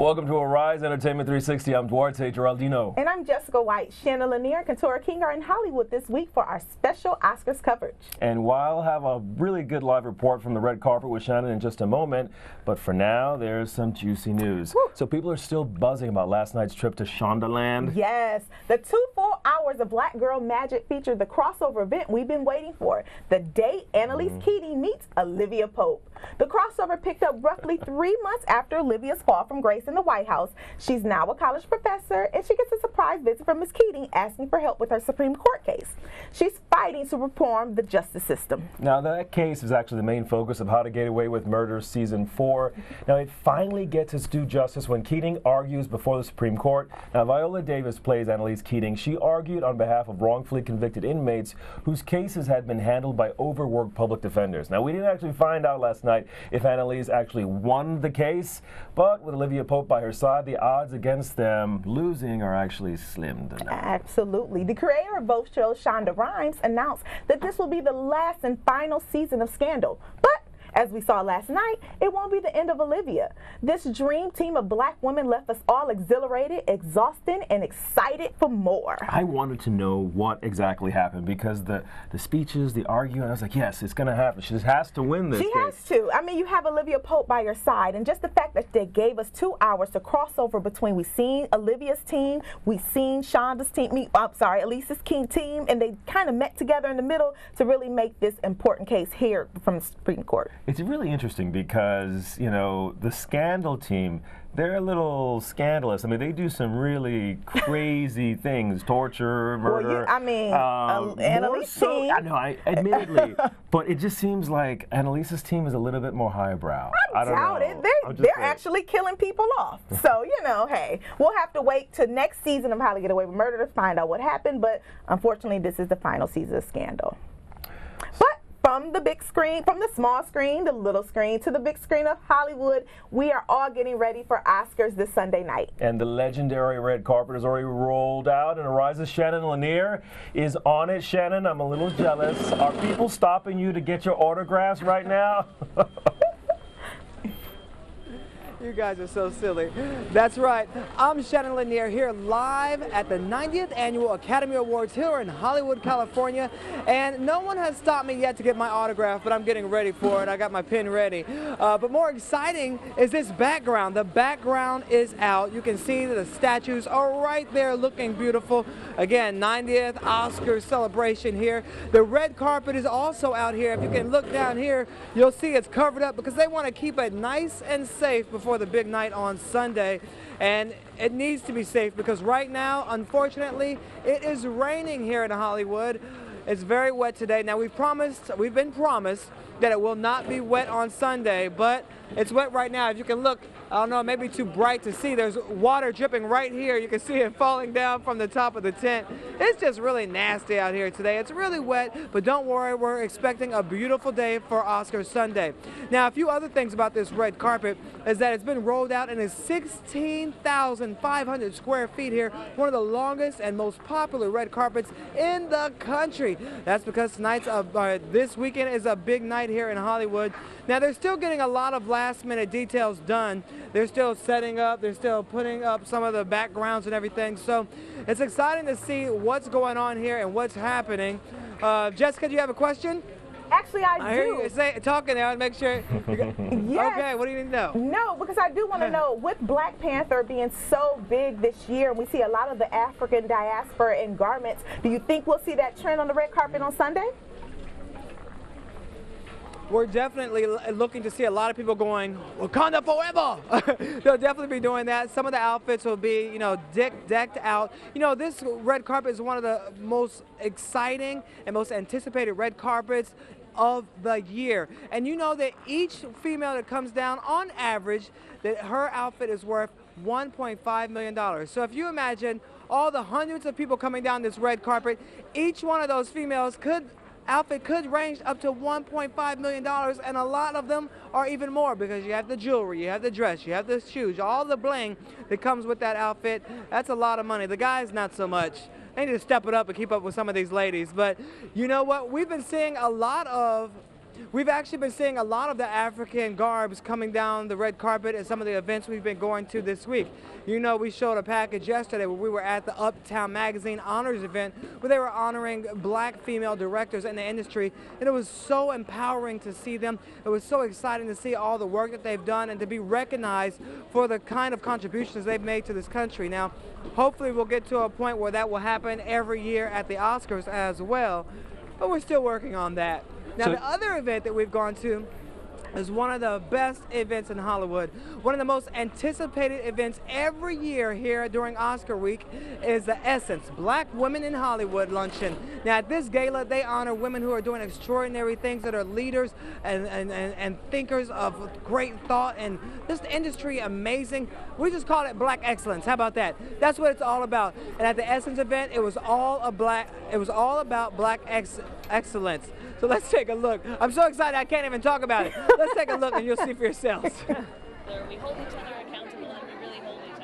Welcome to Arise Entertainment 360. I'm Duarte Geraldino. And I'm Jessica White. Shannon, LaNier, and Keturah are in Hollywood this week for our special Oscars coverage. And while I'll have a really good live report from the red carpet with Shannon in just a moment, but for now, there's some juicy news. Woo. So people are still buzzing about last night's trip to Shondaland. Yes, the 2 full hours of Black Girl Magic featured the crossover event we've been waiting for. The day Annalise Keating meets Olivia Pope. The crossover picked up roughly 3 months after Olivia's fall from grace in the White House. She's now a college professor, and she gets a surprise visit from Ms. Keating asking for help with her Supreme Court case. She's fighting to reform the justice system. Now, that case is actually the main focus of How to Get Away with Murder Season 4. Now, it finally gets its due justice when Keating argues before the Supreme Court. Now, Viola Davis plays Annalise Keating. She argued on behalf of wrongfully convicted inmates whose cases had been handled by overworked public defenders. Now, we didn't actually find out last night if Annalise actually won the case, but with Olivia Pope by her side, the odds against them losing are actually slim to none. Absolutely. The creator of both shows, Shonda Rhimes, announced that this will be the last and final season of Scandal. But as we saw last night, it won't be the end of Olivia. This dream team of Black women left us all exhilarated, exhausted, and excited for more. I wanted to know what exactly happened because the speeches, the arguing, I was like, yes, it's going to happen. She just has to win this She case. has to. I mean, you have Olivia Pope by your side, and just the fact that they gave us 2 hours to cross over between, we've seen Olivia's team, we've seen Shonda's team, Elisa's King team, and they kind of met together in the middle to really make this important case here from the Supreme Court. It's really interesting because, you know, the Scandal team, they're a little scandalous. I mean, they do some really crazy things, torture, murder. Well, Annalise's team. I know, admittedly, but it just seems like Annalise's team is a little bit more highbrow. I doubt it. They're actually killing people off. So, you know, hey, we'll have to wait till next season of How to Get Away with Murder to find out what happened, but unfortunately, this is the final season of Scandal. But from the big screen, from the small screen, the little screen, to the big screen of Hollywood, we are all getting ready for Oscars this Sunday night. And the legendary red carpet is already rolled out, and Arise's Shannon LaNier is on it. Shannon, I'm a little jealous. Are people stopping you to get your autographs right now? You guys are so silly. That's right. I'm Shannon LaNier here live at the 90th Annual Academy Awards here in Hollywood, California. And no one has stopped me yet to get my autograph, but I'm getting ready for it. I got my pen ready. But more exciting is this background. The background is out. You can see that the statues are right there looking beautiful. Again, 90th Oscar celebration here. The red carpet is also out here. If you can look down here, you'll see it's covered up because they want to keep it nice and safe before the big night on Sunday. And it needs to be safe because right now, unfortunately, it is raining here in Hollywood. It's very wet today. Now we've been promised that it will not be wet on Sunday, but it's wet right now. If you can look, I don't know, it may be too bright to see. There's water dripping right here. You can see it falling down from the top of the tent. It's just really nasty out here today. It's really wet, but don't worry, we're expecting a beautiful day for Oscar Sunday. Now, a few other things about this red carpet is that it's been rolled out and is 16,500 square feet here, one of the longest and most popular red carpets in the country. That's because this weekend is a big night here in Hollywood. Now, they're still getting a lot of last-minute details done. They're still setting up, they're still putting up some of the backgrounds and everything. So it's exciting to see what's going on here and what's happening. Jessica, do you have a question? Actually, I do. I hear you talking there. I'll make sure. Yes. Okay, what do you need to know? No, because I do want to know, with Black Panther being so big this year, and we see a lot of the African diaspora in garments, do you think we'll see that trend on the red carpet on Sunday? We're definitely looking to see a lot of people going, Wakanda forever! They'll definitely be doing that. Some of the outfits will be, you know, decked out. You know, this red carpet is one of the most exciting and most anticipated red carpets of the year. And you know that each female that comes down, on average, that her outfit is worth $1.5 million. So if you imagine all the hundreds of people coming down this red carpet, each one of those females outfit could range up to $1.5 million, and a lot of them are even more because you have the jewelry, you have the dress, you have the shoes, all the bling that comes with that outfit. That's a lot of money. The guys, not so much. They need to step it up and keep up with some of these ladies. But you know what? We've been seeing a lot of we've actually been seeing a lot of the African garbs coming down the red carpet at some of the events we've been going to this week. You know, we showed a package yesterday where we were at the Uptown Magazine Honors event where they were honoring black female directors in the industry, and it was so empowering to see them. It was so exciting to see all the work that they've done and to be recognized for the kind of contributions they've made to this country. Now, hopefully we'll get to a point where that will happen every year at the Oscars as well, but we're still working on that. Now, the other event that we've gone to is one of the best events in Hollywood. One of the most anticipated events every year here during Oscar week is the Essence Black Women in Hollywood Luncheon. Now, at this gala, they honor women who are doing extraordinary things, that are leaders and thinkers of great thought, and this industry amazing. We just call it Black Excellence. How about that? That's what it's all about. And at the Essence event, it was all about Black Excellence. So let's take a look. I'm so excited I can't even talk about it. Let's take a look and you'll see for yourselves. We hold each other accountable and we really hold each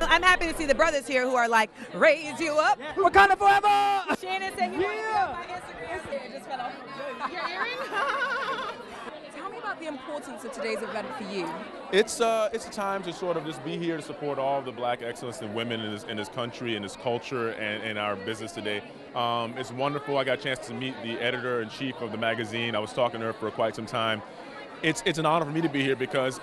other. I'm happy to see the brothers here who are like, raise you up. Wakanda forever! Shannon said he wanted to be on my Instagram. It just fell off. Your earring? Tell me about the importance of today's event for you. It's a time to sort of just be here to support all of the Black excellence and women in this country and this culture and our business today. It's wonderful. I got a chance to meet the editor-in-chief of the magazine. I was talking to her for quite some time. It's an honor for me to be here because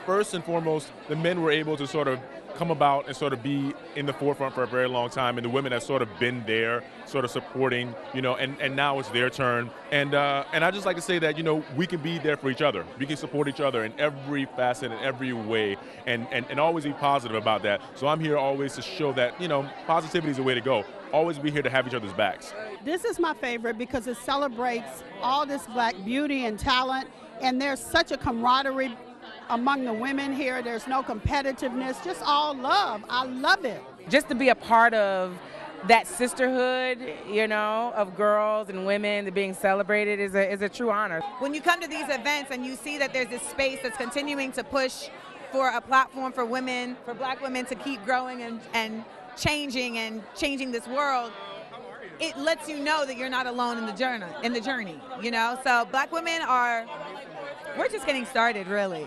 first and foremost, the men were able to sort of come about and sort of be in the forefront for a very long time, and the women have sort of been there, sort of supporting, you know, and now it's their turn. And I just like to say that, you know, we can be there for each other. We can support each other in every facet, in every way, and always be positive about that. So I'm here always to show that, you know, positivity is the way to go. Always be here to have each other's backs. This is my favorite because it celebrates all this Black beauty and talent, and there's such a camaraderie among the women here. There's no competitiveness, just all love. I love it. Just to be a part of that sisterhood, you know, of girls and women that being celebrated is a true honor. When you come to these events and you see that there's this space that's continuing to push for a platform for women, for Black women to keep growing and changing this world, it lets you know that you're not alone in the journey, you know? So Black women we're just getting started, really.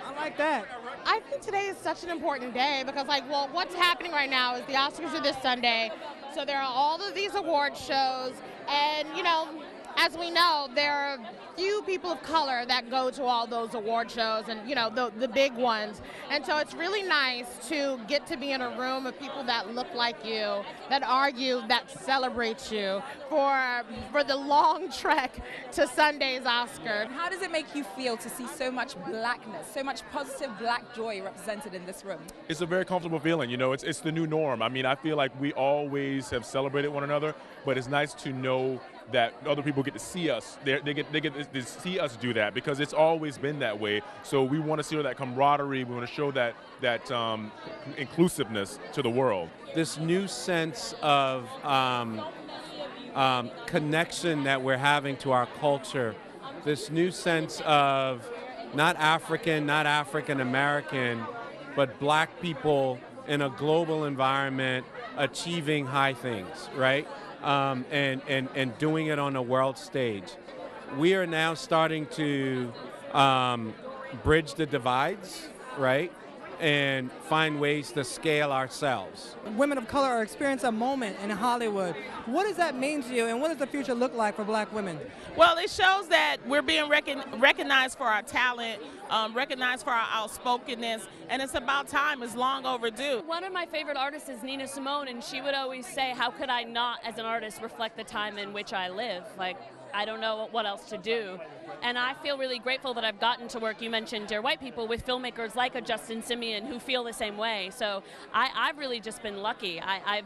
I like that. I think today is such an important day because, like, well, what's happening right now is the Oscars are this Sunday, so there are all of these award shows, and, you know, as we know, there are few people of color that go to all those award shows and, you know, the big ones. And so it's really nice to get to be in a room of people that look like you, that argue, that celebrate you for the long trek to Sunday's Oscar. How does it make you feel to see so much blackness, so much positive Black joy represented in this room? It's a very comfortable feeling, you know, it's the new norm. I mean, I feel like we always have celebrated one another, but it's nice to know that other people get to see us. They get to see us do that because it's always been that way. So we want to show that camaraderie. We want to show that inclusiveness to the world. This new sense of connection that we're having to our culture, this new sense of not African American, but Black people in a global environment achieving high things, right? And doing it on a world stage. We are now starting to bridge the divides, right? And find ways to scale ourselves. Women of color are experiencing a moment in Hollywood. What does that mean to you, and what does the future look like for Black women? Well, it shows that we're being recognized for our talent, recognized for our outspokenness, and it's about time. It's long overdue. One of my favorite artists is Nina Simone, and she would always say, how could I not, as an artist, reflect the time in which I live? Like, I don't know what else to do. And I feel really grateful that I've gotten to work, you mentioned Dear White People, with filmmakers like a Justin Simien who feel the same way. So I've really just been lucky. I've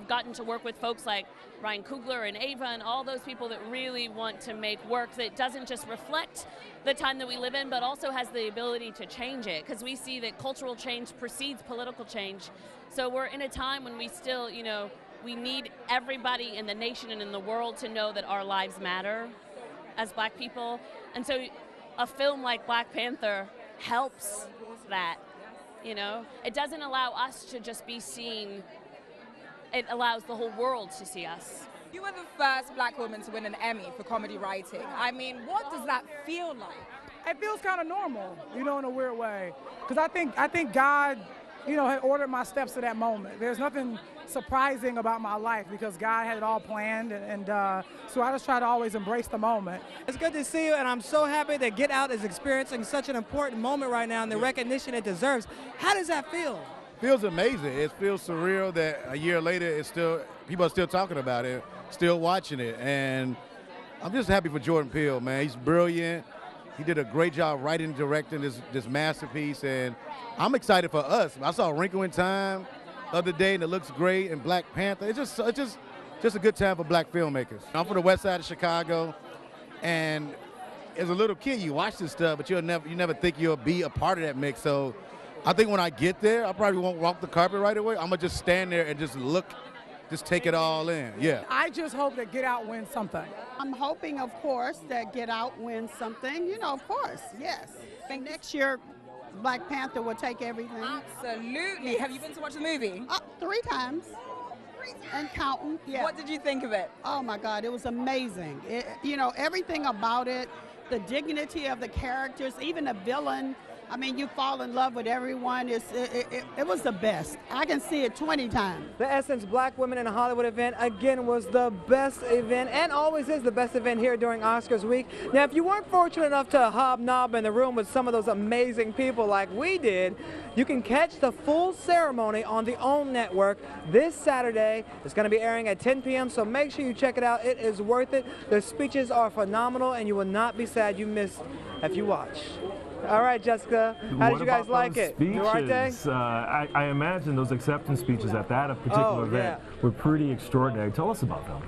gotten to work with folks like Ryan Coogler and Ava and all those people that really want to make work that doesn't just reflect the time that we live in, but also has the ability to change it, because we see that cultural change precedes political change. So we're in a time when we still, you know, we need everybody in the nation and in the world to know that our lives matter as Black people. And so a film like Black Panther helps that, you know. It doesn't allow us to just be seen, it allows the whole world to see us. You were the first black woman to win an Emmy for comedy writing. I mean, what does that feel like? It feels kind of normal, you know, in a weird way. Because I think God, you know, had ordered my steps to that moment. There's nothing surprising about my life because God had it all planned, and so I just try to always embrace the moment. It's good to see you, and I'm so happy that Get Out is experiencing such an important moment right now and the recognition it deserves. How does that feel? Feels amazing. It feels surreal that a year later it's still, people are still talking about it, still watching it, and I'm just happy for Jordan Peele, man. He's brilliant. He did a great job writing and directing this masterpiece, and I'm excited for us. I saw Wrinkle in Time the other day, and it looks great, and Black Panther. It's just a good time for black filmmakers. I'm from the west side of Chicago, and as a little kid, you watch this stuff, but you never think you'll be a part of that mix. So I think when I get there, I probably won't walk the carpet right away. I'm gonna just stand there and just look, just take it all in. Yeah. I just hope that Get Out wins something. I'm hoping, of course, that Get Out wins something. You know, of course, yes. And next year, Black Panther will take everything. Absolutely. Yes. Have you been to watch the movie? 3 times. And counting. Yeah. What did you think of it? Oh my God, it was amazing. You know, everything about it, the dignity of the characters, even the villain. I mean, you fall in love with everyone. It was the best. I can see it 20 times. The Essence Black Women in Hollywood event, again, was the best event and always is the best event here during Oscars week. Now, if you weren't fortunate enough to hobnob in the room with some of those amazing people like we did, you can catch the full ceremony on the OWN network this Saturday. It's going to be airing at 10 p.m., so make sure you check it out. It is worth it. The speeches are phenomenal, and you will not be sad you missed if you watch. All right, Jessica, how did you guys like it? Speeches, I imagine those acceptance speeches at that particular event were pretty extraordinary. Tell us about them.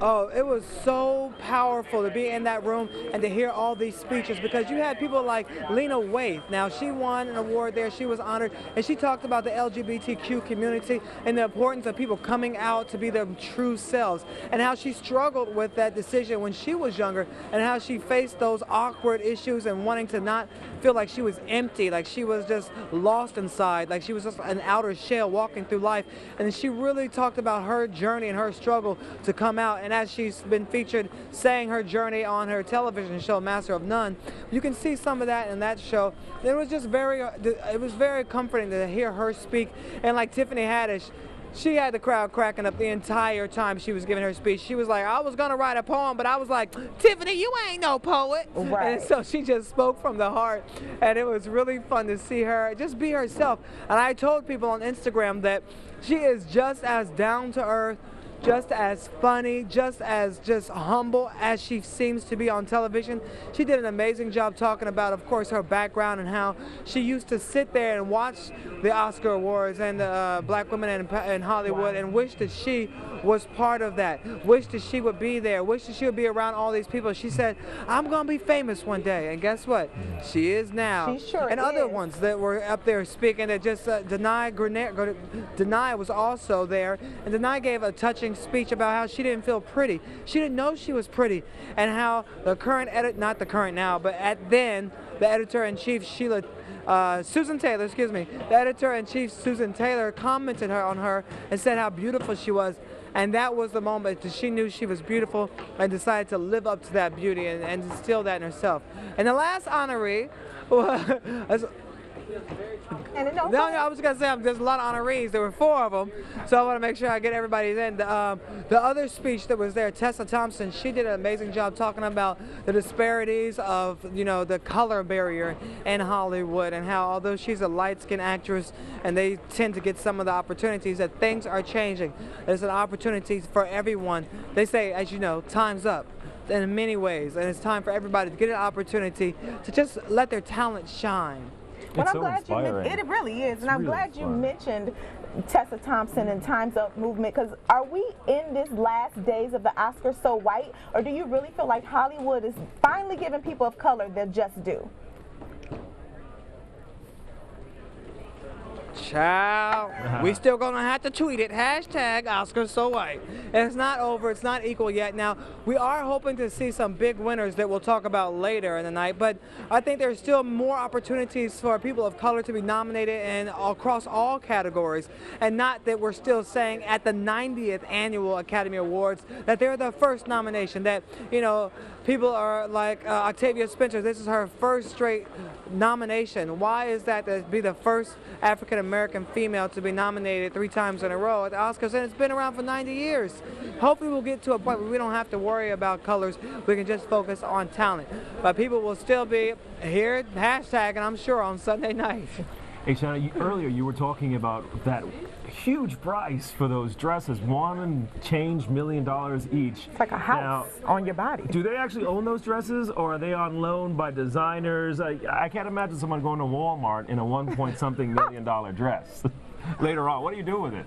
Oh, it was so powerful to be in that room and to hear all these speeches because you had people like Lena Waithe. Now, she won an award there. She was honored, and she talked about the LGBTQ community and the importance of people coming out to be their true selves and how she struggled with that decision when she was younger and how she faced those awkward issues and wanting to not feel like she was empty, like she was just lost inside, like she was just an outer shell walking through life. And she really talked about her journey and her struggle to come out. And as she's been featured saying her journey on her television show, Master of None, you can see some of that in that show. It was just very comforting to hear her speak. And like Tiffany Haddish, she had the crowd cracking up the entire time she was giving her speech. She was like, I was going to write a poem, but I was like, Tiffany, you ain't no poet. Right. And so she just spoke from the heart, and it was really fun to see her just be herself. And I told people on Instagram that she is just as down to earth, just as funny, just as humble as she seems to be on television. She did an amazing job talking about, of course, her background and how she used to sit there and watch the Oscar Awards and the Black women in Hollywood and wish that she was part of that, wish that she would be there, wish that she would be around all these people. She said, I'm going to be famous one day. And guess what? She is now. She sure and is. Other ones that were up there speaking, that just Denai was also there. And Denai gave a touching speech about how she didn't feel pretty. She didn't know she was pretty, and how the current not the current now, but then the editor-in-chief Susan Taylor, the editor-in-chief Susan Taylor commented on her and said how beautiful she was. And that was the moment that she knew she was beautiful and decided to live up to that beauty and instill that in herself. And the last honoree was I was going to say there's a lot of honorees. There were 4 of them, so I want to make sure I get everybody's in. The other speech that was there, Tessa Thompson, she did an amazing job talking about the disparities of, the color barrier in Hollywood and how although she's a light-skinned actress and they tend to get some of the opportunities, that things are changing. There's an opportunity for everyone. They say, as you know, time's up in many ways, and it's time for everybody to get an opportunity to just let their talent shine. Well, I'm glad you mentioned it. Really is, and I'm glad you mentioned Tessa Thompson and Time's Up movement, because are we in this last days of the Oscars so white, or do you really feel like Hollywood is finally giving people of color their just due? Child, we still gonna have to tweet it. Hashtag Oscars so white. It's not over. It's not equal yet. Now, we are hoping to see some big winners that we'll talk about later in the night, but I think there's still more opportunities for people of color to be nominated and across all categories, and not that we're still saying at the 90th Annual Academy Awards that they're the first nomination, that, you know, people are like Octavia Spencer, this is her first straight nomination. Why is that to be the first African-American female to be nominated 3 times in a row at the Oscars? And it's been around for 90 years. Hopefully we'll get to a point where we don't have to worry about colors. We can just focus on talent. But people will still be here hashtagging, I'm sure, on Sunday night. Hey, Shannon, earlier you were talking about that huge price for those dresses, $1 and change million each. It's like a house on your body. Do they actually own those dresses, or are they on loan by designers? I can't imagine someone going to Walmart in a $1-point-something million dress later on. What do you do with it?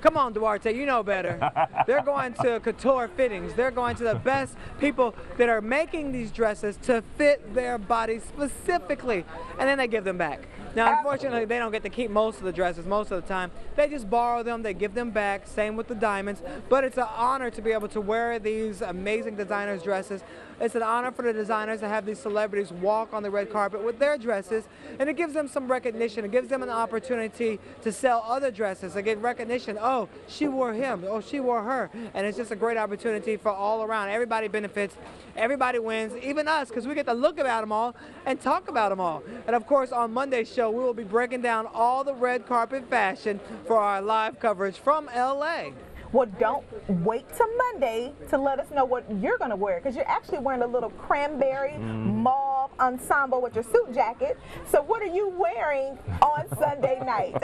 Come on, Duarte, you know better. They're going to Keturah fittings. They're going to the best people that are making these dresses to fit their bodies specifically, and then they give them back. Now, unfortunately, they don't get to keep most of the dresses most of the time. They just borrow them, they give them back, same with the diamonds. But it's an honor to be able to wear these amazing designers' dresses. It's an honor for the designers to have these celebrities walk on the red carpet with their dresses, and it gives them some recognition. It gives them an opportunity to sell other dresses, to get recognition. Oh, she wore him. Oh, she wore her. And it's just a great opportunity for all around. Everybody benefits. Everybody wins, even us, because we get to look about them all and talk about them all. And of course, on Monday's show, we will be breaking down all the red carpet fashion for our live coverage from LA. Well, don't wait till Monday to let us know what you're going to wear, because you're actually wearing a little cranberry mauve ensemble with your suit jacket. So what are you wearing on Sunday night?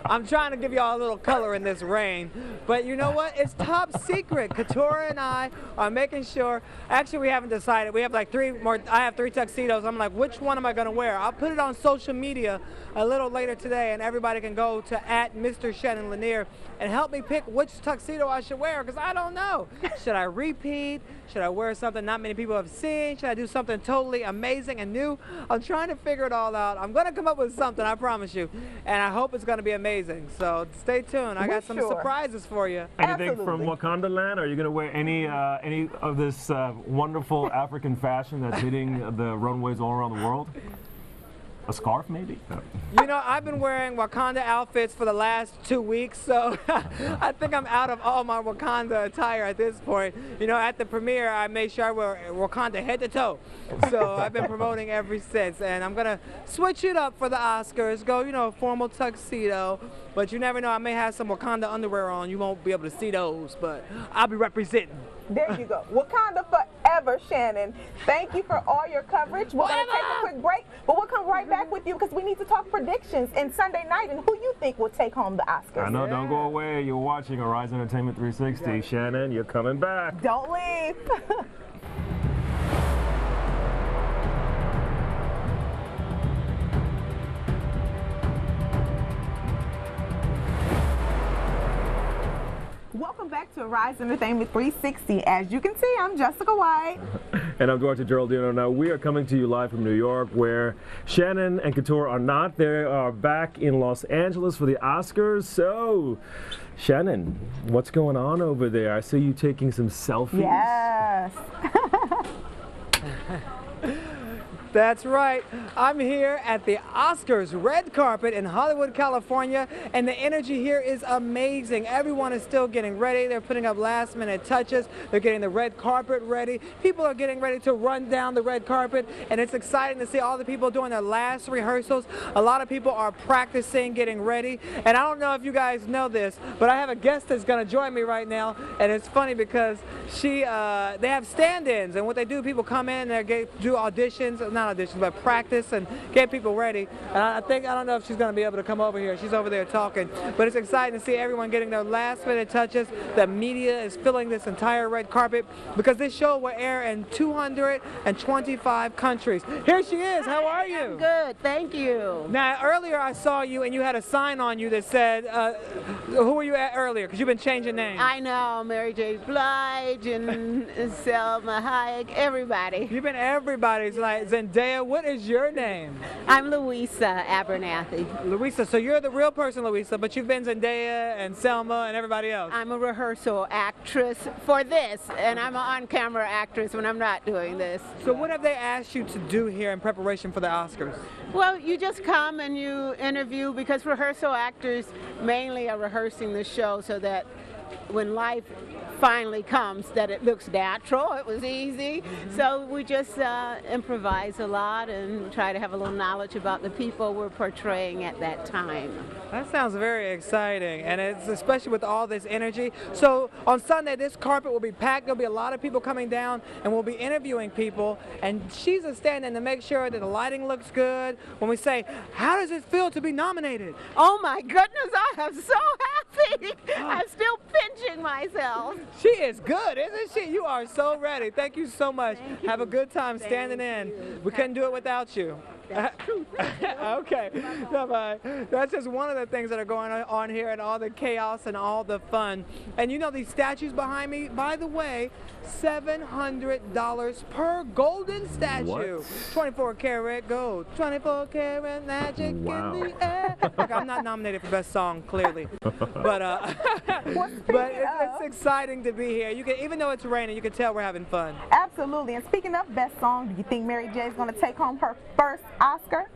I'm trying to give y'all a little color in this rain, but you know what? It's top secret. Keturah and I are making sure. Actually, we haven't decided. We have like 3 more. I have 3 tuxedos. I'm like, which one am I going to wear? I'll put it on social media a little later today, and everybody can go to @Mr. Shannon LaNier and help me pick which tuxedo I should wear, because I don't know. Should I repeat? Should I wear something not many people have seen? Should I do something totally amazing and new? I'm trying to figure it all out. I'm going to come up with something, I promise you, and I hope it's going to be amazing. So stay tuned. I got some surprises for you. Anything from Wakanda land? Are you going to wear any of this wonderful African fashion that's hitting the runways all around the world? A scarf, maybe? You know, I've been wearing Wakanda outfits for the last 2 weeks, so I think I'm out of all my Wakanda attire at this point. You know, at the premiere, I made sure I wear Wakanda head to toe. So I've been promoting ever since, and I'm going to switch it up for the Oscars. Go, you know, formal tuxedo, but you never know. I may have some Wakanda underwear on. You won't be able to see those, but I'll be representing. There you go. Wakanda forever, Shannon. Thank you for all your coverage. We're going to take a quick break, but we'll come right back with you because we need to talk predictions and Sunday night and who you think will take home the Oscars. I know, don't go away. You're watching Horizon Entertainment 360. Yeah. Shannon, you're coming back. Don't leave. Welcome back to Horizon Entertainment 360. As you can see, I'm Jessica White. And I'm Duarte Geraldino. Now, we are coming to you live from New York, where Shannon and Keturah are not. They are back in Los Angeles for the Oscars. So, Shannon, what's going on over there? I see you taking some selfies. Yes. That's right. I'm here at the Oscars red carpet in Hollywood, California, and the energy here is amazing. Everyone is still getting ready. They're putting up last-minute touches. They're getting the red carpet ready. People are getting ready to run down the red carpet, and it's exciting to see all the people doing their last rehearsals. A lot of people are practicing, getting ready, and I don't know if you guys know this, but I have a guest that's going to join me right now, and it's funny because they have stand-ins, and what they do, people come in and they do auditions, not auditions, but practice and get people ready. And I don't know if she's going to be able to come over here. She's over there talking. But it's exciting to see everyone getting their last minute touches. The media is filling this entire red carpet because this show will air in 225 countries. Here she is. How are you? I'm good. Thank you. Now, earlier I saw you and you had a sign on you that said, who were you at earlier? Because you've been changing names. I know. Mary J. Blige and Selma Hayek, everybody. You've been everybody's, like Zendaya. Dea, what is your name? I'm Louisa Abernathy. Louisa, so you're the real person, Louisa, but you've been Zendaya and Selma and everybody else. I'm a rehearsal actress for this, and I'm an on-camera actress when I'm not doing this. So what have they asked you to do here in preparation for the Oscars? Well, you just come and you interview, because rehearsal actors mainly are rehearsing the show so that when life finally comes, that it looks natural. It was easy. So we just improvise a lot and try to have a little knowledge about the people we're portraying at that time. That sounds very exciting, and it's especially with all this energy. So on Sunday, this carpet will be packed. There'll be a lot of people coming down, and we'll be interviewing people, and she's standing to make sure that the lighting looks good. When we say, how does it feel to be nominated? Oh my goodness, I am so happy. I'm still pinching myself. She is good, isn't she? You are so ready. Thank you so much. Have a good time standing in. We couldn't do it without you. That's true. Okay, bye-bye. That's just one of the things that are going on here, and all the chaos and all the fun. And you know these statues behind me, by the way, $700 per golden statue. What? 24 karat gold, 24 karat magic in the air. Look, I'm not nominated for best song, clearly, but it's exciting to be here. You can, even though it's raining, you can tell we're having fun. Absolutely. And speaking of best song, do you think Mary J is going to take home her first Oscar?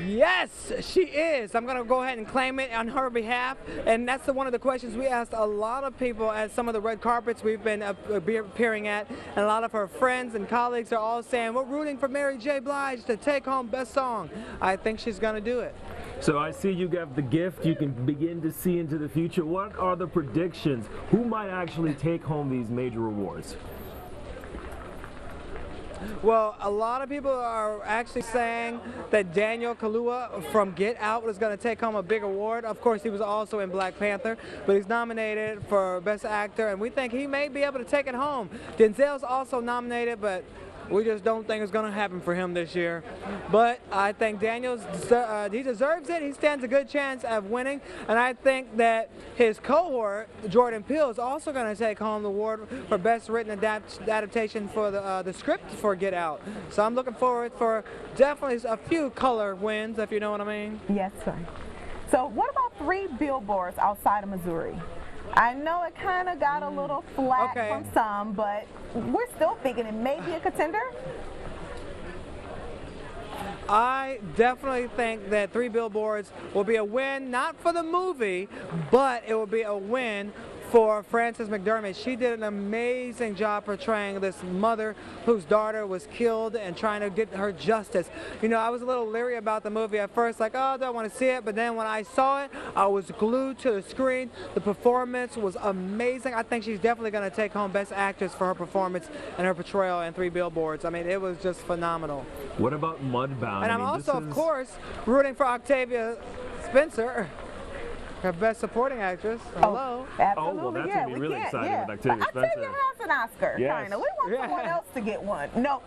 Yes, she is. I'm going to go ahead and claim it on her behalf. And that's one of the questions we asked a lot of people at some of the red carpets we've been appearing at. And a lot of her friends and colleagues are all saying, we're rooting for Mary J. Blige to take home best song. I think she's going to do it. So I see you have the gift. You can begin to see into the future. What are the predictions? Who might actually take home these major awards? Well, a lot of people are actually saying that Daniel Kaluuya from Get Out is going to take home a big award. Of course, he was also in Black Panther, but he's nominated for Best Actor, and we think he may be able to take it home. Denzel's also nominated, but we just don't think it's going to happen for him this year. But I think Daniel's, he deserves it. He stands a good chance of winning. And I think that his cohort, Jordan Peele, is also going to take home the award for Best Written Adaptation for the script for Get Out. So I'm looking forward for definitely a few color wins, if you know what I mean. Yes, sir. So what about 3 billboards outside of Missouri? I know it kind of got a little flack from some, but we're still thinking it may be a contender. I definitely think that 3 billboards will be a win, not for the movie, but it will be a win for Frances McDermott. She did an amazing job portraying this mother whose daughter was killed and trying to get her justice. You know, I was a little leery about the movie at first, like, oh, I don't want to see it, but then when I saw it, I was glued to the screen. The performance was amazing. I think she's definitely going to take home Best Actress for her performance and her portrayal in 3 billboards. I mean, it was just phenomenal. What about Mudbound? And I'm also, of course, rooting for Octavia Spencer, her Best Supporting Actress. Hello. Absolutely. Oh, well, that's going to be really exciting with Octavia Spencer. Octavia has an Oscar, kind of. We want someone else to get one. No,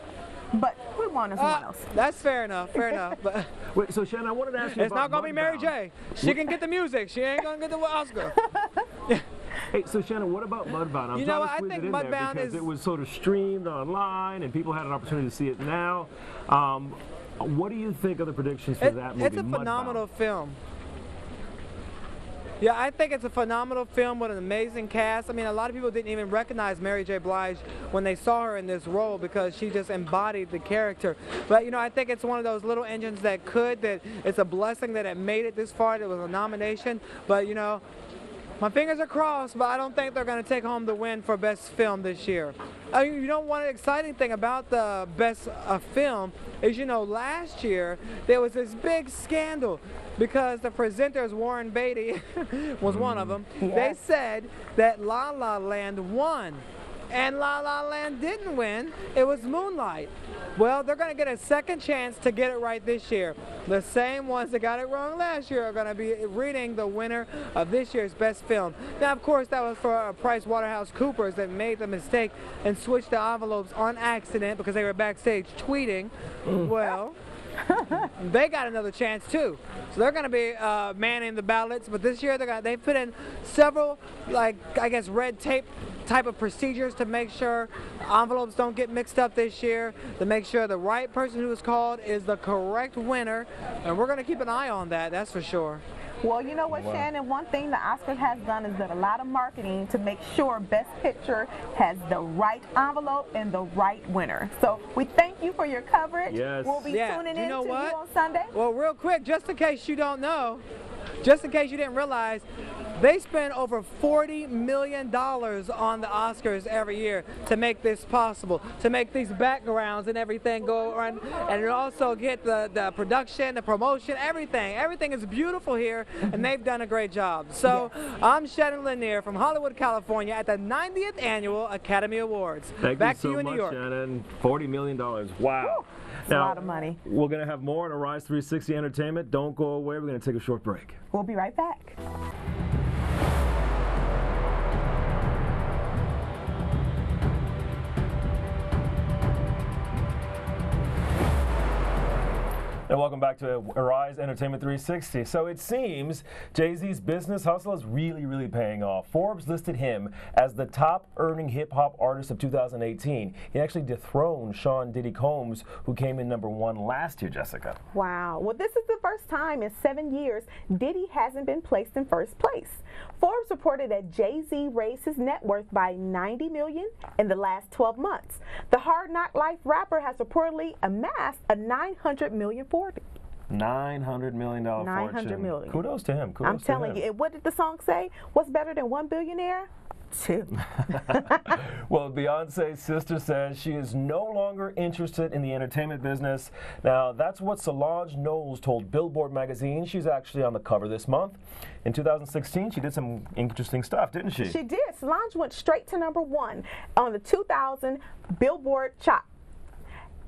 but we want someone else. That's fair enough, fair enough. But wait, so Shannon, I wanted to ask you it's about not going to be Mary J. She can get the music. She ain't going to get the Oscar. Hey, so Shannon, what about Mudbound? I'm you know, trying to squeeze I think it in Mudbound there because it was sort of streamed online and people had an opportunity to see it now. What do you think of the predictions for that movie? It's a phenomenal film. Yeah, I think it's a phenomenal film with an amazing cast. I mean, a lot of people didn't even recognize Mary J. Blige when they saw her in this role because she just embodied the character. But, you know, I think it's one of those little engines that it's a blessing that it made it this far. It was a nomination. But, you know, my fingers are crossed, but I don't think they're going to take home the win for Best Film this year. I mean, you know, one exciting thing about the Best Film is, you know, last year there was this big scandal because the presenters, Warren Beatty was one of them. Yes. They said that La La Land won, and La La Land didn't win. It was Moonlight. Well, they're going to get a second chance to get it right this year. The same ones that got it wrong last year are going to be reading the winner of this year's Best Film. Now, of course, that was for PricewaterhouseCoopers that made the mistake and switched the envelopes on accident because they were backstage tweeting. Well, they got another chance too. So they're going to be manning the ballots, but this year they put in several, like, I guess, red tape type of procedures to make sure envelopes don't get mixed up this year, to make sure the right person who is called is the correct winner, and we're going to keep an eye on that, that's for sure. Well, you know what, Shannon, one thing the Oscars has done is done a lot of marketing to make sure Best Picture has the right envelope and the right winner. So we thank you for your coverage. Yes. We'll be tuning in to you on Sunday. Well, real quick, just in case you don't know, just in case you didn't realize, they spend over $40 million on the Oscars every year to make this possible, to make these backgrounds and everything go on, and also get the production, the promotion, everything. Everything is beautiful here, and they've done a great job. So I'm Shannon LaNier from Hollywood, California at the 90th Annual Academy Awards. Back to you in New York. Shannon. $40 million. Wow. That's a lot of money. We're going to have more on Arise 360 Entertainment. Don't go away. We're going to take a short break. We'll be right back. And welcome back to Arise Entertainment 360. So it seems Jay-Z's business hustle is really paying off. Forbes listed him as the top earning hip hop artist of 2018. He actually dethroned Sean Diddy Combs, who came in #1 last year, Jessica. Wow. Well, this is the first time in 7 years Diddy hasn't been placed in first place. Forbes reported that Jay-Z raised his net worth by $90 million in the last 12 months. The Hard Knock Life rapper has reportedly amassed a $900 million fortune. $900 million fortune. $900 million. Kudos to him. Kudos I'm telling you. And what did the song say? What's better than one billionaire? Two. Well, Beyonce's sister says she is no longer interested in the entertainment business. Now, that's what Solange Knowles told Billboard magazine. She's actually on the cover this month. In 2016, she did some interesting stuff, didn't she? She did. Solange went straight to #1 on the 2000 Billboard chart.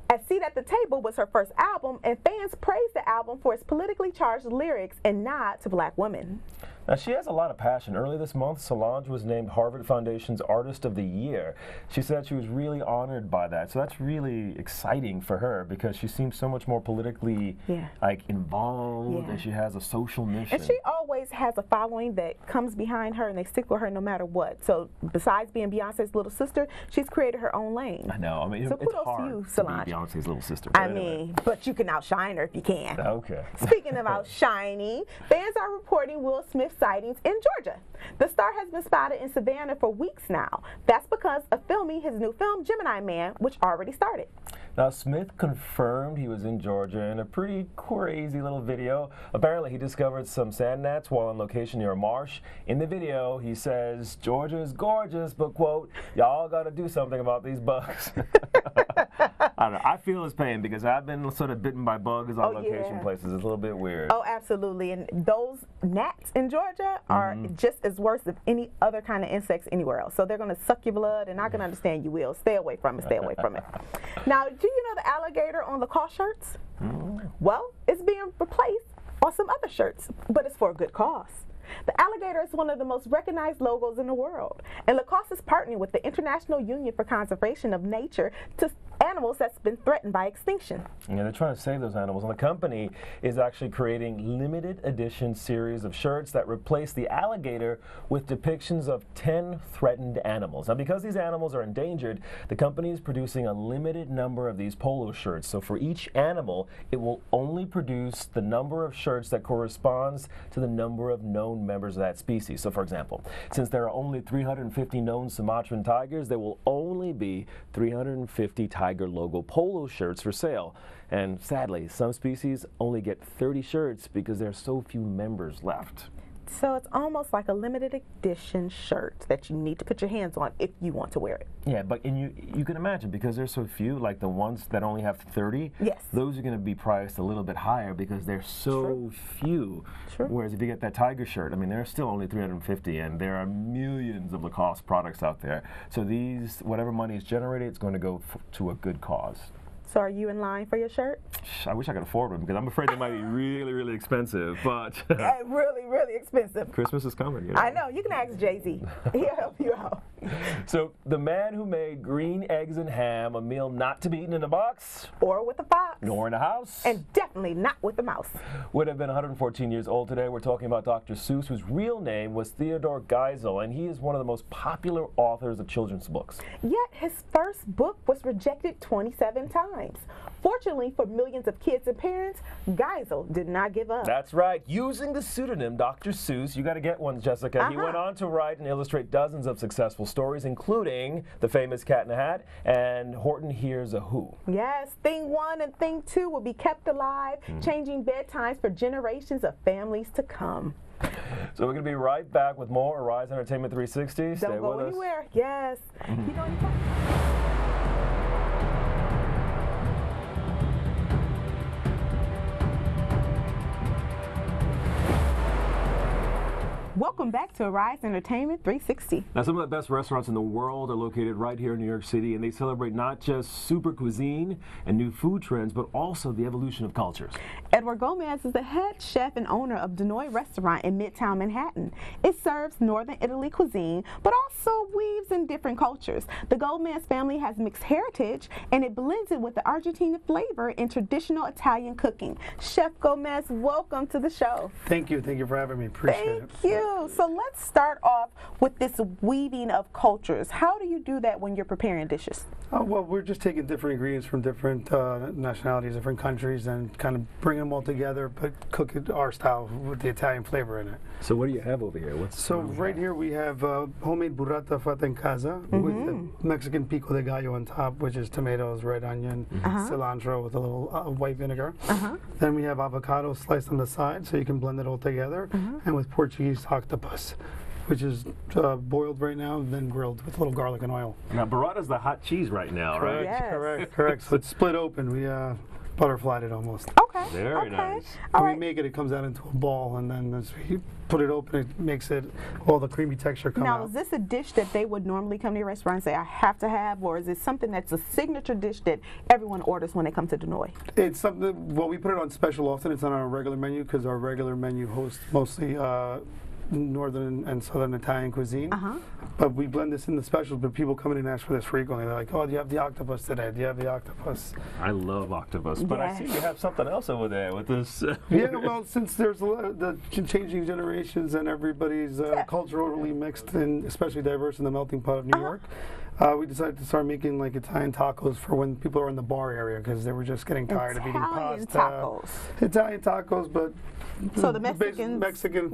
A Seat at the Table was her first album, and fans praised the album for its politically charged lyrics and nod to black women. Now, she has a lot of passion. Early this month, Solange was named Harvard Foundation's Artist of the Year. She said she was really honored by that. So that's really exciting for her because she seems so much more politically involved, and she has a social mission. And she always has a following that comes behind her, and they stick with her no matter what. So besides being Beyonce's little sister, she's created her own lane. I know. I mean, so it's kudos hard to you, to Solange. be Beyonce's little sister. I mean, but you can outshine her if you can. Okay. Speaking of outshining, fans are reporting Will Smith sightings in Georgia. The star has been spotted in Savannah for weeks now. That's because of filming his new film, Gemini Man, which already started. Now, Smith confirmed he was in Georgia in a pretty crazy little video. Apparently, he discovered some sand gnats while on location near a marsh. In the video, he says, "Georgia is gorgeous, but, quote, y'all got to do something about these bugs." I don't know. I feel his pain because I've been sort of bitten by bugs on location places. It's a little bit weird. Oh, absolutely. And those gnats in Georgia are just as worse as any other kind of insects anywhere else. So they're going to suck your blood, and I can understand you will. Stay away from it. Stay away from it. Now, do you know the alligator on Lacoste shirts? Well, it's being replaced on some other shirts, but it's for a good cause. The alligator is one of the most recognized logos in the world, and Lacoste is partnering with the International Union for Conservation of Nature to animals that's been threatened by extinction. Yeah, they're trying to save those animals, and the company is actually creating limited edition series of shirts that replace the alligator with depictions of 10 threatened animals. Now, because these animals are endangered, the company is producing a limited number of these polo shirts. So for each animal, it will only produce the number of shirts that corresponds to the number of known members of that species. So for example, since there are only 350 known Sumatran tigers, there will only be 350 tiger logo polo shirts for sale. And sadly, some species only get 30 shirts because there are so few members left. So it's almost like a limited edition shirt that you need to put your hands on if you want to wear it. Yeah, but you can imagine, because there's so few, like the ones that only have 30, those are going to be priced a little bit higher because they're so few. Whereas if you get that tiger shirt, I mean, there's still only 350, and there are millions of Lacoste products out there. So these, whatever money is generated, it's going to go to a good cause. So are you in line for your shirt? I wish I could afford them because I'm afraid they might be really expensive, but really expensive. Christmas is coming. You know? I know. You can ask Jay-Z. He'll help you out. So the man who made green eggs and ham, a meal not to be eaten in a box, or with a fox, nor in a house, and definitely not with a mouse, would have been 114 years old today. We're talking about Dr. Seuss, whose real name was Theodore Geisel, and he is one of the most popular authors of children's books. Yet his first book was rejected 27 times. Fortunately for millions of kids and parents, Geisel did not give up. That's right. Using the pseudonym Dr. Seuss, you got to get one, Jessica. He went on to write and illustrate dozens of successful stories, including the famous Cat in the Hat and Horton Hears a Who. Yes, Thing 1 and Thing 2 will be kept alive, changing bedtimes for generations of families to come. So we're going to be right back with more Arise Entertainment 360. Stay Don't go with anywhere. us. Yes. You know, welcome back to Arise Entertainment 360. Now, some of the best restaurants in the world are located right here in New York City, and they celebrate not just super cuisine and new food trends, but also the evolution of cultures. Edward Gomez is the head chef and owner of NOI restaurant in Midtown Manhattan. It serves Northern Italy cuisine, but also weaves in different cultures. The Gomez family has mixed heritage, and it blends it with the Argentine flavor in traditional Italian cooking. Chef Gomez, welcome to the show. Thank you. Thank you for having me. Appreciate it. Thank you. So let's start off with this weaving of cultures. How do you do that when you're preparing dishes? Well, we're just taking different ingredients from different nationalities, different countries, and kind of bring them all together, but cook it our style with the Italian flavor in it. So what do you have over here? Right here we have homemade burrata fatta in casa with the Mexican pico de gallo on top, which is tomatoes, red onion, cilantro with a little white vinegar. Then we have avocado sliced on the side, so you can blend it all together, and with Portuguese octopus, which is boiled right now and then grilled with a little garlic and oil. Now, burrata's the hot cheese right now, Correct, right? correct. So it's split open. We butterflied it almost. Okay. Very nice. When we make it, it comes out into a ball, and then as we put it open, it makes it all the creamy texture come out. Now, is this a dish that they would normally come to your restaurant and say, I have to have, or is it something that's a signature dish that everyone orders when they come to NOI? It's something, well, we put it on special often. It's on our regular menu because our regular menu hosts mostly Northern and Southern Italian cuisine. But we blend this in the specials, but people come in and ask for this frequently. They're like, oh, do you have the octopus today? Do you have the octopus? I love octopus, but I see you have something else over there with this. Yeah, well, since there's a lot of the changing generations and everybody's culturally mixed and especially diverse in the melting pot of New York, we decided to start making like Italian tacos for when people are in the bar area because they were just getting tired of eating pasta. Italian tacos, but so the Mexicans.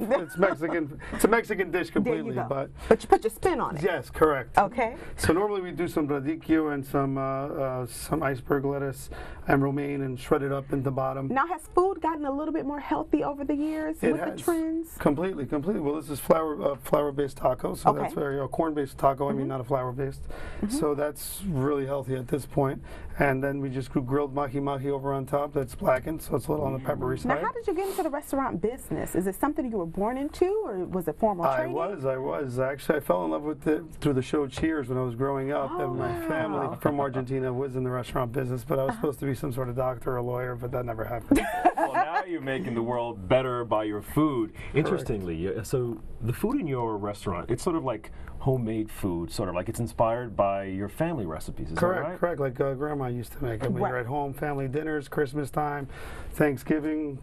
It's a Mexican dish completely, but you put your spin on it. Yes, correct. Okay. So normally we do some radicchio and some iceberg lettuce and romaine and shred it up in the bottom. Now, has food gotten a little bit more healthy over the years with the trends? Completely. Well, this is flour-based taco, so that's very corn-based taco. I mean, not a flour-based. So that's really healthy at this point. And then we just grilled mahi-mahi over on top. That's blackened, so it's a little on the peppery side. Now, how did you get into the restaurant business? Is it something you were born into, or was it formal training? I was. Actually, I fell in love with it through the show Cheers when I was growing up. And my family from Argentina was in the restaurant business, but I was supposed to be some sort of doctor or a lawyer, but that never happened. Well, now you're making the world better by your food. Interestingly, so the food in your restaurant, it's sort of like homemade food, sort of like it's inspired by your family recipes. Is that right? Correct. Like Grandma used to make it when you're at home, family dinners, Christmas time, Thanksgiving.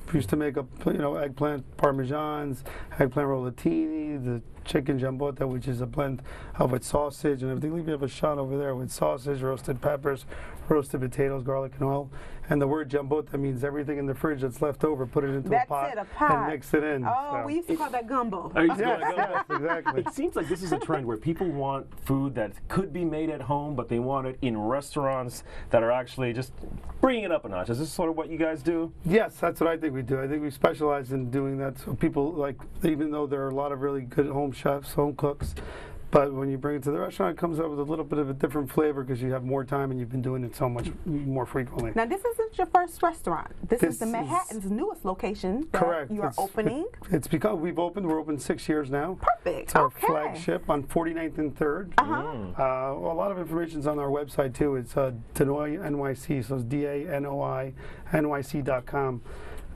We used to make up, eggplant parmesans, eggplant rollatini, the chicken giambotta, which is a blend of with sausage and everything. We have a shot over there with sausage, roasted peppers, roasted potatoes, garlic and oil. And the word giambotta means everything in the fridge that's left over, put it into a pot and mix it in. Oh, we used to call that gumbo. Yes, exactly. It seems like this is a trend where people want food that could be made at home, but they want it in restaurants that are actually just bringing it up a notch. Is this sort of what you guys do? Yes, that's what I think we do. I think we specialize in doing that. So people, even though there are a lot of really good home chefs, home cooks, but when you bring it to the restaurant, it comes out with a little bit of a different flavor because you have more time and you've been doing it so much more frequently. Now, this isn't your first restaurant. This is the Manhattan's newest location that you are opening. It's because we're open 6 years now. Perfect. It's our flagship on 49th and 3rd. A lot of information's on our website too. It's DANOI NYC, so it's DANOI NYC.com.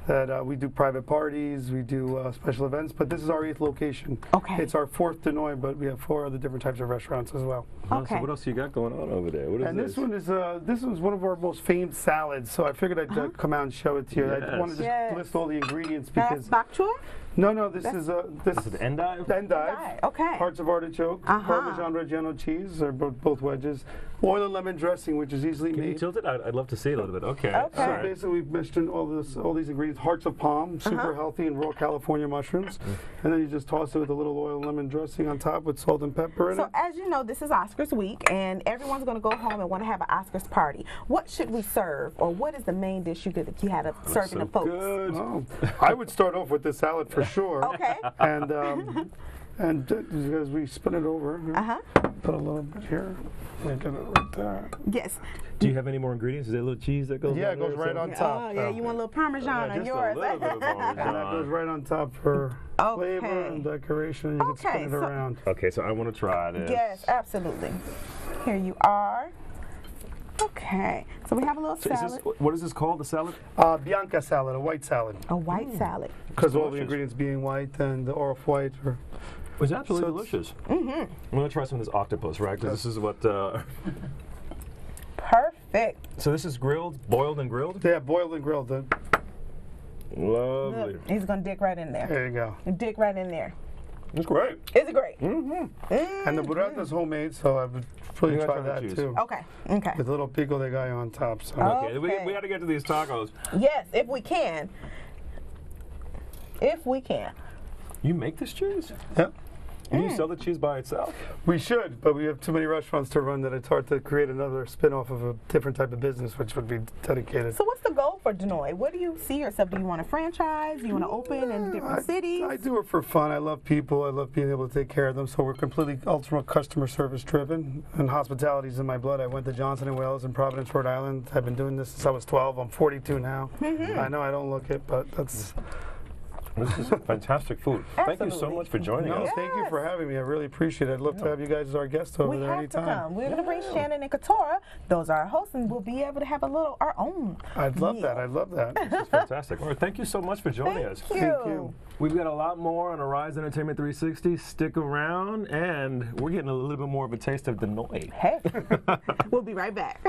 that we do private parties, we do special events, but this is our 8th location. Okay. It's our 4th Denoy, but we have 4 other different types of restaurants as well. So what else you got going on over there? What is and this one is one of our most famed salads, so I figured I'd come out and show it to you. I want to just list all the ingredients because bok choy? No, this is endive. Endive. Okay. Hearts of artichoke, Parmesan Reggiano cheese, or both wedges, oil and lemon dressing, which is easily Can made. you tilt it? I'd love to see a little bit. Okay. So basically, we've mixed in all these ingredients. Hearts of palm, super healthy, and raw California mushrooms, and then you just toss it with a little oil and lemon dressing on top with salt and pepper in it. So as you know, this is Oscars week, and everyone's going to go home and want to have an Oscars party. What should we serve, or what is the main dish you had to serve in the folks? Good. Oh, I would start off with this salad for sure. Okay. And as we spin it over, put a little bit here. And get it right there. Yes. Do you have any more ingredients? Is there a little cheese that goes? Yeah, it goes right on top. Oh, yeah, you want a little Parmesan on yours. A little bit of Parmesan. And that goes right on top for flavor and decoration. And you can spin it around. Okay, so I want to try this. Yes, absolutely. Here you are. Okay, so we have a little salad. What is this called, the salad? Bianca salad, a white salad. A white salad. Because all the ingredients being white and the off-white. It's absolutely delicious. I'm going to try some of this octopus, right? Because this is what... Perfect. So this is grilled, boiled and grilled? Yeah, boiled and grilled. Lovely. Look, he's going to dig right in there. There you go. Dig right in there. It's great. Is it great? And the burrata is homemade, so I would really try that too. Okay. With a little pico de gallo on top. So. Okay, we got to get to these tacos. Yes, if we can. If we can. You make this cheese? Yep. And you sell the cheese by itself? We should, but we have too many restaurants to run that it's hard to create another spin-off of a different type of business, which would be dedicated. So what's the goal for Denoy? What do you see yourself? Do you want to franchise? Do you want to open in different cities? I do it for fun. I love people. I love being able to take care of them. So we're completely ultimate customer service driven, and hospitality is in my blood. I went to Johnson & Wales in Providence, Rhode Island. I've been doing this since I was 12. I'm 42 now. I know I don't look it, but that's... This is fantastic food. Thank you so much for joining us. Thank you for having me. I really appreciate it. I'd love to have you guys as our guests over there anytime. We have to come. We're going to bring Shannon and Keturah. Those are our hosts, and we'll be able to have our own. I'd love that. I'd love that. This is fantastic. All right, thank you so much for joining us. Thank you. We've got a lot more on Arise Entertainment 360. Stick around, and we're getting a little bit more of a taste of Denoy. Hey, we'll be right back.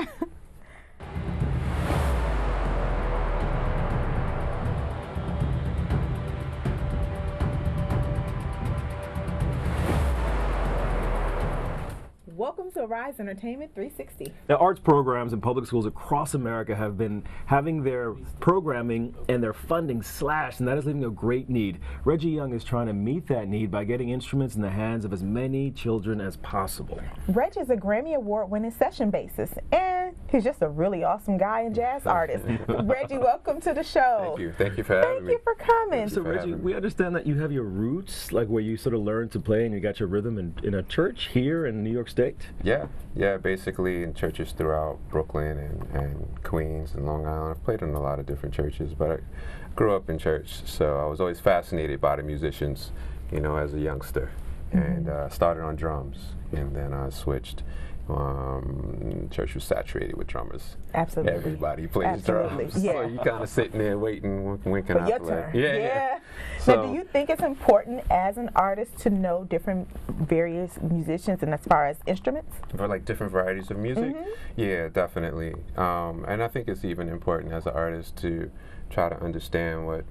Welcome to Arise Entertainment 360. Now, arts programs in public schools across America have been having their programming and their funding slashed, and that is leaving a great need. Reggie Young is trying to meet that need by getting instruments in the hands of as many children as possible. Reggie is a Grammy Award-winning session bassist, and he's just a really awesome guy and jazz artist. Reggie, welcome to the show. Thank you. Thank you for having me. Thank you for coming. So, Reggie, we understand that you have your roots, like where you sort of learned to play and you got your rhythm in a church here in New York State. Yeah, basically in churches throughout Brooklyn and Queens and Long Island. I've played in a lot of different churches, but I grew up in church, so I was always fascinated by the musicians, you know, as a youngster. And started on drums, and then I switched. Church was saturated with drummers. Absolutely. Everybody plays drums. Yeah. So you kind of sitting there waiting, winking for out your the turn. Yeah. So So, do you think it's important as an artist to know different various musicians and as far as instruments? for like different varieties of music? Yeah, definitely. And I think it's even important as an artist to try to understand what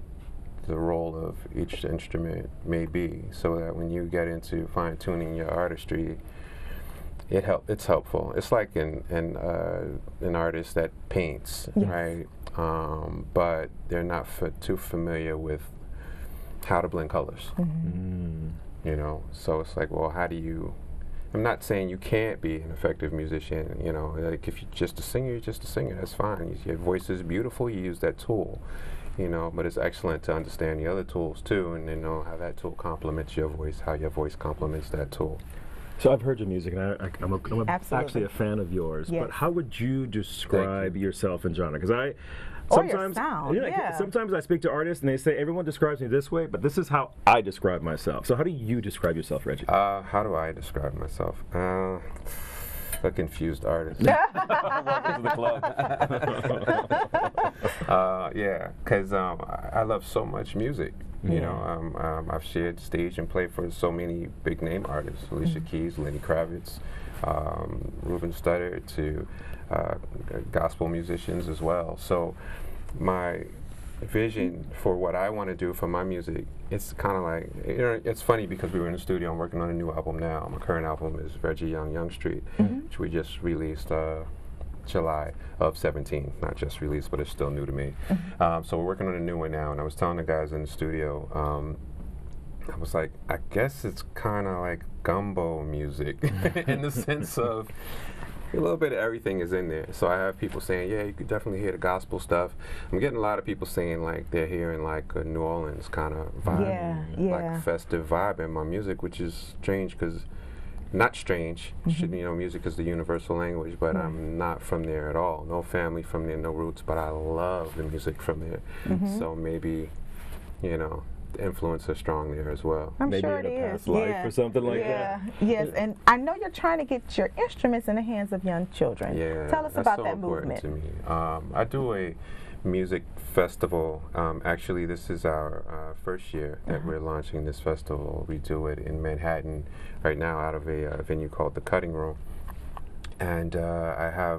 the role of each instrument may be, so that when you get into fine-tuning your artistry, it's helpful. It's like an artist that paints, right? But they're not too familiar with how to blend colors. You know, so it's like, well, how do you? I'm not saying you can't be an effective musician. You know, like if you're just a singer, you're just a singer. That's fine. Your voice is beautiful. You use that tool. You know, but it's excellent to understand the other tools too, and then know how that tool complements your voice, how your voice complements that tool. So I've heard your music, and I'm actually a fan of yours. Yes. But how would you describe yourself and genre? Because Or your sound, sometimes I speak to artists, and they say everyone describes me this way, but this is how I describe myself. So how do you describe yourself, Reggie? How do I describe myself? a confused artist. Welcome to the club. Yeah, because I love so much music. You know, I've shared stage and played for so many big name artists: Alicia Keys, Lenny Kravitz, Ruben Studdard, to gospel musicians as well. So my vision for what I want to do for my music, it's kind of like, you know, it's funny because we were in the studio. I'm working on a new album now. My current album is Reggie Young Street, which we just released July of 17. Not just released, but it's still new to me. So we're working on a new one now, and I was telling the guys in the studio, I was like, I guess it's kind of like gumbo music in the sense of a little bit of everything is in there. So I have people saying, yeah, you could definitely hear the gospel stuff. I'm getting a lot of people saying like they're hearing like a New Orleans kind of vibe, like festive vibe in my music, which is strange because, not strange, you know, music is the universal language, but I'm not from there at all. No family from there, no roots, but I love the music from there. So maybe, you know, the influence is strong there as well. I'm maybe sure in it a past is. life or something like that. Yes, and I know you're trying to get your instruments in the hands of young children. Yeah, Tell us that's about so that important movement. to me. I do a music festival. Actually, this is our first year that we're launching this festival. We do it in Manhattan right now out of a venue called The Cutting Room. And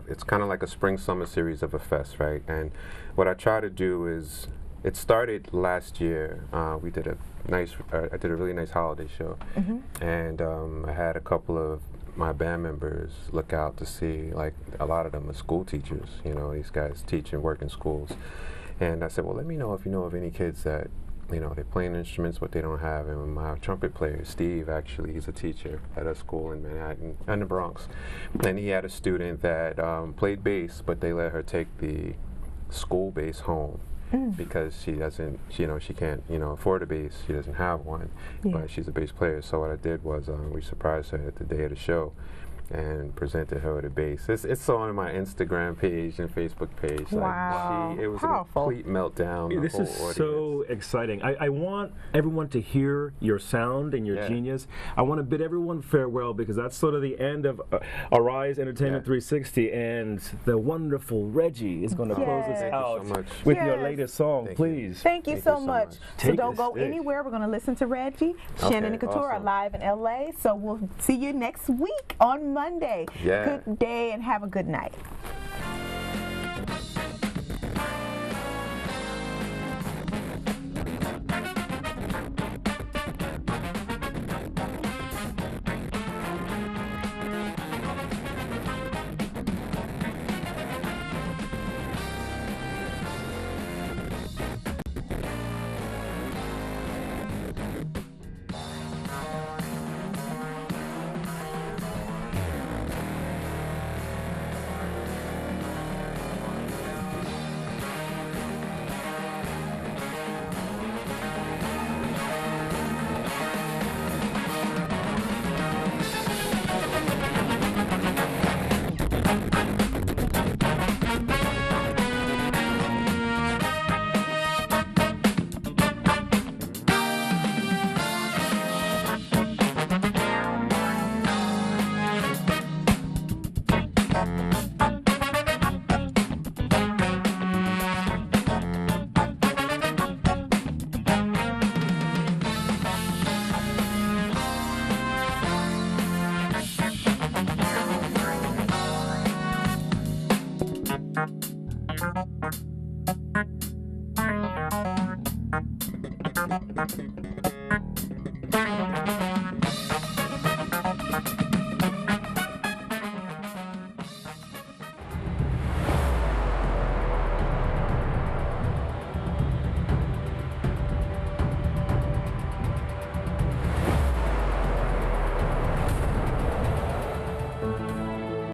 it's kind of like a spring-summer series of a fest, right? And what I try to do is, it started last year. We did a nice, I did a really nice holiday show. And I had a couple of my band members look out to see, like a lot of them are school teachers, you know, these guys teach and work in schools. And I said, well, let me know if you know of any kids that, you know, they're playing instruments but they don't have. And my trumpet player, Steve, actually, he's a teacher at a school in Manhattan, in the Bronx. And he had a student that played bass, but they let her take the school bass home. Because she doesn't, you know, she can't, you know, afford a bass. She doesn't have one, but she's a bass player. So what I did was we surprised her at the day of the show and presented her with a bass. It's on my Instagram page and Facebook page. Wow. Like it was powerful. a complete meltdown. This is so exciting. I want everyone to hear your sound and your genius. I want to bid everyone farewell because that's sort of the end of Arise Entertainment 360, and the wonderful Reggie is going to close us out with your latest song, please. Thank you so much. So don't go stick. anywhere. We're going to listen to Reggie, Shannon and Keturah live in LA. So we'll see you next week on Monday. Good day and have a good night. Thank you.